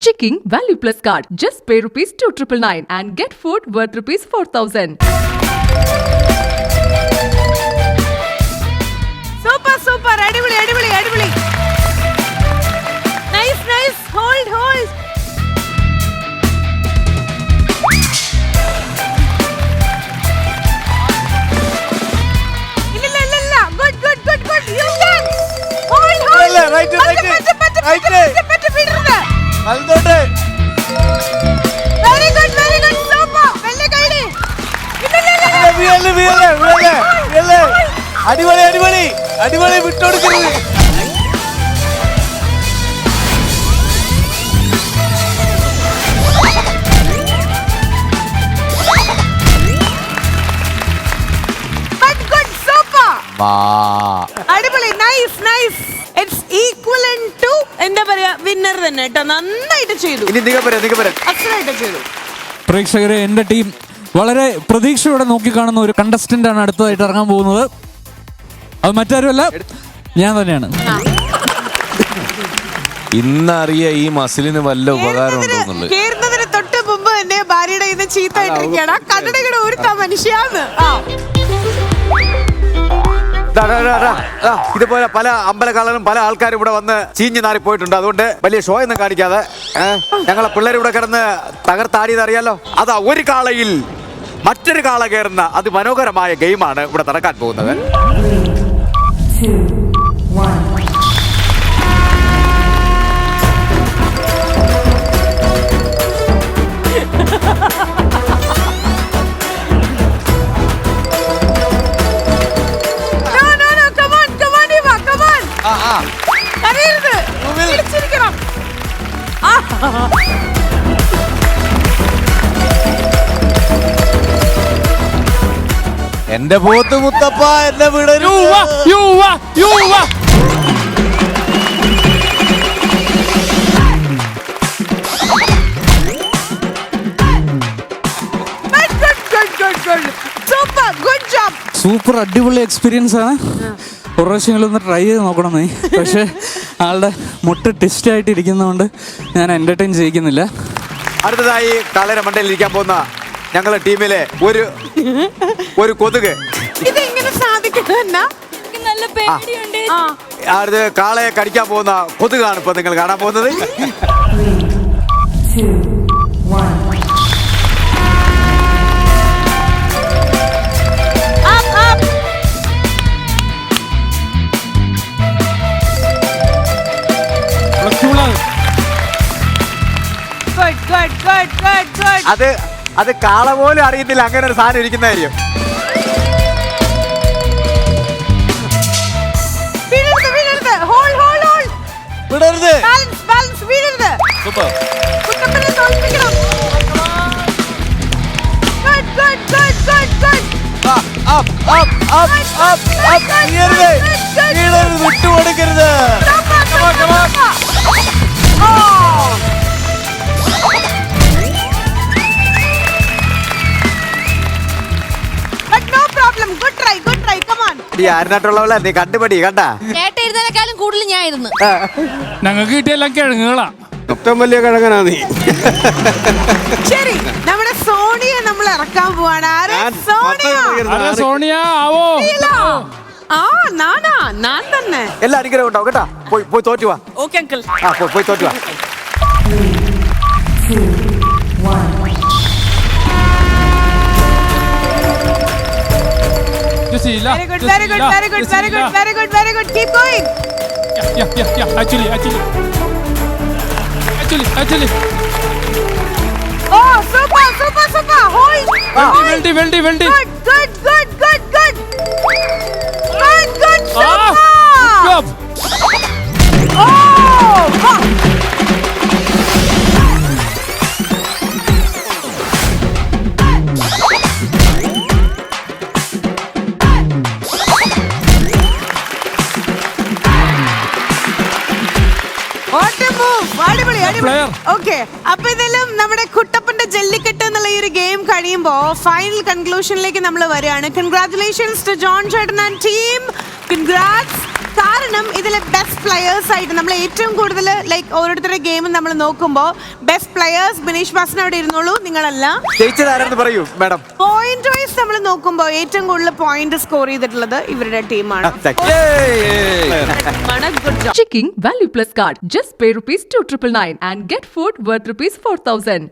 Checking Value Plus card. Just pay rupees 2,999 and get food worth rupees 4,000. Super. Adivali. Nice. Hold. Illa. Good. You can. Hold. Right. Very good. Super. Velle kaidi. Illa. അടിപൊളി വിട്ടോടുക്കരുത്. അടിപൊളി. Nice. It's equivalent to എന്താ പറയാ winner തന്നെ കേട്ടോ. നന്നായിട്ട് ചെയ്തു. ഇനി നിഗമനം അസലായിട്ട് ചെയ്തു. പ്രേക്ഷകരെ, എന്റെ ടീം വളരെ പ്രതീക്ഷയോടെ നോക്കിക്കാണുന്ന ഒരു കണ്ടസ്റ്റന്റ് ആണ് അടുത്തതായിട്ട് ഇറങ്ങാൻ പോകുന്നത്. അത് മറ്റാരുമല്ല, ഞാൻ തന്നെയാണ്. ഇന്നറിയ ഈ മസിലിന് വല്ല ഉപകാരം ഉണ്ടോന്നുള്ളത്. കേറുന്നതിന് തൊട്ട് മുമ്പ് എന്നെ ഭാര്യയുടെ ഇന്ന് ചീത്തയിട്ടിരിക്കുകയാണ്. കടടയുടെ ഒരുത്ത മനുഷ്യാന്ന്. ഇതുപോലെ പല അമ്പലക്കാളും പല ആൾക്കാരും ഇവിടെ വന്ന് ചീഞ്ഞു നാറി പോയിട്ടുണ്ട്. അതുകൊണ്ട് വലിയ ഷോ ഒന്നും കാണിക്കാതെ ഞങ്ങളെ പിള്ളേർ ഇവിടെ കിടന്ന് തകർത്താടിയത് അറിയാലോ. അതാ ഒരു കാളയിൽ മറ്റൊരു കാള കയറുന്ന അതിമനോഹരമായ ഗെയിമാണ് ഇവിടെ നടക്കാൻ പോകുന്നത്. 2, 1. എന്റെ പോത്ത് മുത്തപ്പ എന്നെ വിടരൂ. സൂപ്പർ അടിപൊളി എക്സ്പീരിയൻസ് ആണ്. ഒരു പ്രാവശ്യങ്ങളൊന്ന് ട്രൈ ചെയ്ത് നോക്കണമെന്നേ. പക്ഷേ ആളുടെ മുട്ട ടെസ്റ്റ് ആയിട്ട് ഇരിക്കുന്നതുകൊണ്ട് ഞാൻ എന്റർടൈൻ ചെയ്യിക്കുന്നില്ല. അടുത്തതായി കാളയുടെ മണ്ടയിൽ ഇരിക്കാൻ പോകുന്ന ഞങ്ങളുടെ ടീമിലെ ഒരു കൊതുക്. ഇതെങ്ങനെ സാധിക്കുന്ന അടുത്ത് കാളയെ കടിക്കാൻ പോകുന്ന കൊതുകാണ് ഇപ്പൊ നിങ്ങൾ കാണാൻ പോകുന്നത്. 2, 1. അത് കാള പോലും അറിയത്തില്ല അങ്ങനെ ഒരു സാധനം ഇരിക്കുന്ന കാര്യം. വിടരുത്. വിട്ടുകൊടുക്കരുത്. ആരിനാട്ടുള്ളവളെ നീ കണ്ടുപടി കണ്ടാ. ചേട്ടയിരുന്നതിനേക്കാളും കൂടുതൽ ഞാൻ ഇരുന്നു. ഞങ്ങൾക്ക് കിട്ടിയെല്ലാം കിഴങ്ങുകളാ. ഏറ്റവും വലിയ കിഴങ്ങനാ നീ. ശരി, നമ്മുടെ സോണിയെ നമ്മൾ ഇറക്കാൻ പോവാണ്. സോണിയ ആവോ? ഞാൻ തന്നെ. എല്ലാ അനുഗ്രഹം ഉണ്ടാവും കേട്ടാ. പോയി തോറ്റുവാ. Okay uncle. പോയി തോറ്റുവാ. 2, 1. Very good. Keep going. Yeah. Actually. Oh, super. Hold. Weldy. Good. Super. Good job. Oh. Okay, അപ്പൊ ഇതെല്ലാം നമ്മുടെ കുട്ടപ്പന്റെ ജല്ലിക്കെട്ട് എന്നുള്ള ഈ ഒരു ഗെയിം കഴിയുമ്പോ ഫൈനൽ കൺക്ലൂഷനിലേക്ക് നമ്മൾ വരികയാണ്. കൺഗ്രാറ്റുലേഷൻസ് ടു ജോൺ ചേട്ടൻ ആൻഡ് ടീം. കൺഗ്രാറ്റ്സ്. കാരണം ഇതിലെ ബെസ്റ്റ് പ്ലെയേഴ്സ് ആയിട്ട് നമ്മൾ ഏറ്റവും കൂടുതൽ ലൈക്ക് ഓരോരുത്തരുടെ ഗെയിം നമ്മൾ നോക്കുമ്പോൾ ബെസ്റ്റ് പ്ലെയേഴ്സ് ബിനീഷ് ബാസിന് അവിടെ ഇരുന്നോളൂ, നിങ്ങളല്ല. ജയിച്ചതാരെന്ന് പറയൂ മാഡം. പോയിന്റ് വൈസ് നമ്മൾ നോക്കുമ്പോൾ ഏറ്റവും കൂടുതൽ പോയിന്റ് സ്കോർ ചെയ്തിട്ടുള്ളത് ഇവരുടെ ടീമാണ്. Good job. Checking Value Plus card. Just pay rupees 2999 and get food worth rupees 4000.